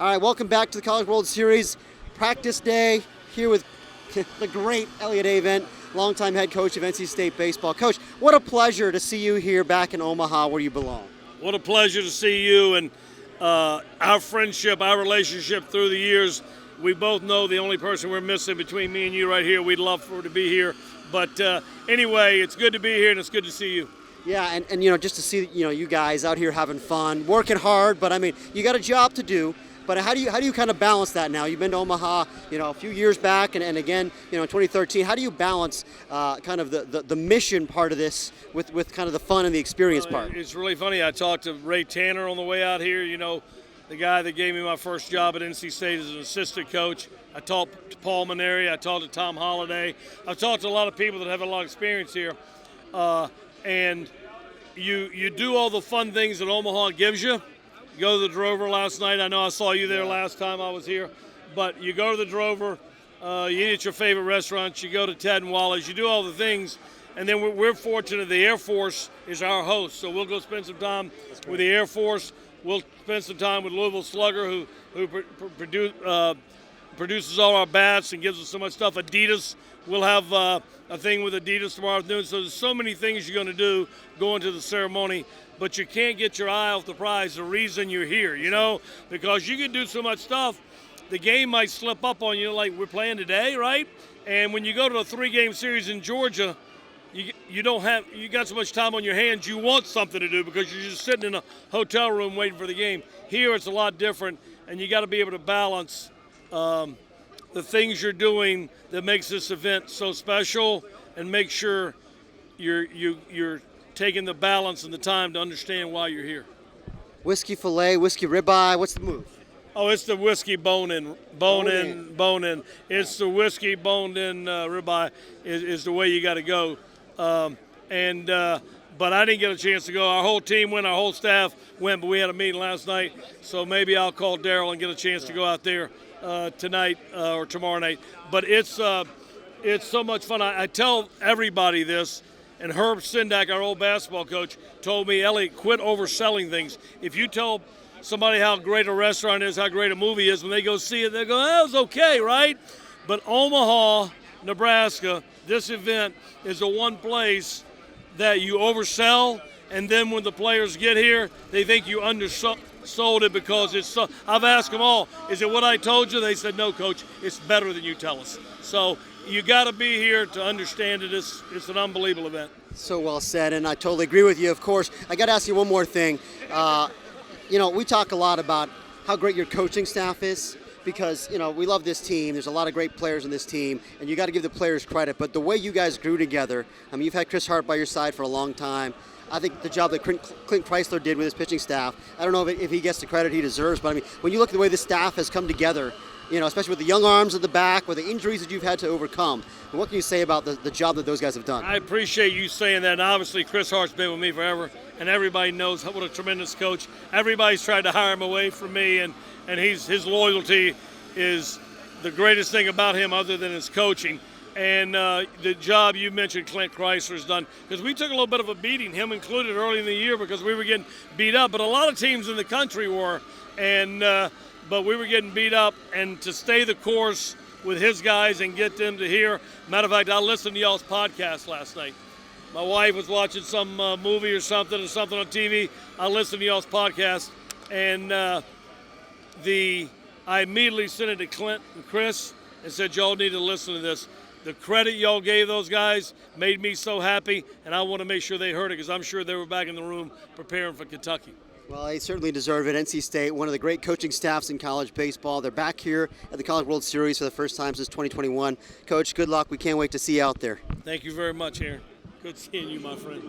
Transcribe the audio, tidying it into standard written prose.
All right, welcome back to the College World Series practice day here with the great Elliott Avent, longtime head coach of NC State baseball. Coach, what a pleasure to see you here back in Omaha where you belong. What a pleasure to see you, and our friendship, our relationship through the years. We both know the only person we're missing between me and you right here. We'd love for her to be here. But anyway, it's good to be here, and it's good to see you. Yeah, and just to see you guys out here having fun, working hard. But I mean, you got a job to do. But how do you kind of balance that now? You've been to Omaha, a few years back, and again, in 2013. How do you balance kind of the mission part of this with kind of the fun and the experience part? It's really funny. I talked to Ray Tanner on the way out here. The guy that gave me my first job at NC State as an assistant coach. I talked to Paul Maneri. I talked to Tom Holliday. I've talked to a lot of people that have a lot of experience here. And you do all the fun things that Omaha gives you. You go to the Drover last night. I know I saw you there last time I was here. But you go to the Drover, you eat at your favorite restaurants, you go to Ted and Wally's, you do all the things. And then we're fortunate the Air Force is our host. So we'll go spend some time with the Air Force. We'll spend some time with Louisville Slugger, who produces all our bats and gives us so much stuff. Adidas, we'll have a thing with Adidas tomorrow afternoon. So there's so many things you're going to do going to the ceremony. But you can't get your eye off the prize, the reason you're here, because you can do so much stuff. The game might slip up on you, like we're playing today, right? And when you go to a 3-game series in Georgia, you got so much time on your hands, you want something to do because you're just sitting in a hotel room waiting for the game. Here it's a lot different, and you got to be able to balance the things you're doing that makes this event so special, and make sure you're taking the balance and the time to understand why you're here. Whiskey fillet, whiskey ribeye, what's the move? Oh, it's the whiskey bone-in. It's the whiskey boned-in ribeye is the way you got to go. But I didn't get a chance to go. Our whole team went, our whole staff went, but we had a meeting last night, so maybe I'll call Daryl and get a chance to go out there tonight or tomorrow night. But it's so much fun. I tell everybody this, and Herb Sindak, our old basketball coach, told me, Elliott, quit overselling things. If you tell somebody how great a restaurant is, how great a movie is, when they go see it, they go, that was okay, right? But Omaha, Nebraska, this event is the one place that you oversell, and then when the players get here, they think you undersold it because it's so. I've asked them all, is it what I told you? They said, no, Coach, it's better than you tell us. So you got to be here to understand it. It's an unbelievable event. So well said, and I totally agree with you. Of course, I got to ask you one more thing. We talk a lot about how great your coaching staff is because, we love this team. There's a lot of great players in this team, and you got to give the players credit. But the way you guys grew together, you've had Chris Hart by your side for a long time. I think the job that Clint Chrysler did with his pitching staff, I don't know if he gets the credit he deserves, but when you look at the way the staff has come together, especially with the young arms at the back, with the injuries that you've had to overcome, what can you say about the job that those guys have done? I appreciate you saying that, and obviously Chris Hart's been with me forever, and everybody knows what a tremendous coach. Everybody's tried to hire him away from me, and his loyalty is the greatest thing about him other than his coaching. And the job you mentioned Clint Chrysler's done, because we took a little bit of a beating, him included, early in the year because we were getting beat up, but a lot of teams in the country were, but we were getting beat up, and to stay the course with his guys and get them to hear. Matter of fact, I listened to y'all's podcast last night. My wife was watching some movie or something on TV. I listened to y'all's podcast, and I immediately sent it to Clint and Chris and said, y'all need to listen to this. The credit y'all gave those guys made me so happy, and I want to make sure they heard it because I'm sure they were back in the room preparing for Kentucky. Well, they certainly deserve it. NC State, one of the great coaching staffs in college baseball. They're back here at the College World Series for the first time since 2021. Coach, good luck. We can't wait to see you out there. Thank you very much, Aaron. Good seeing you, my friend.